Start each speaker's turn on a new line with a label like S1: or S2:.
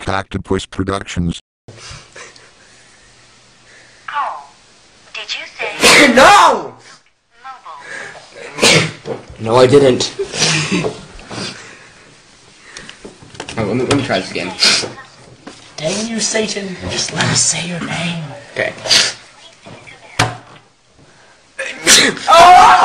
S1: Cactopus Productions.
S2: Oh, did you say
S3: No!
S2: mobile?
S3: No, I didn't. Oh, let me try this again.
S4: Dang you, Satan. Just let us say your name.
S3: Okay.
S1: Oh!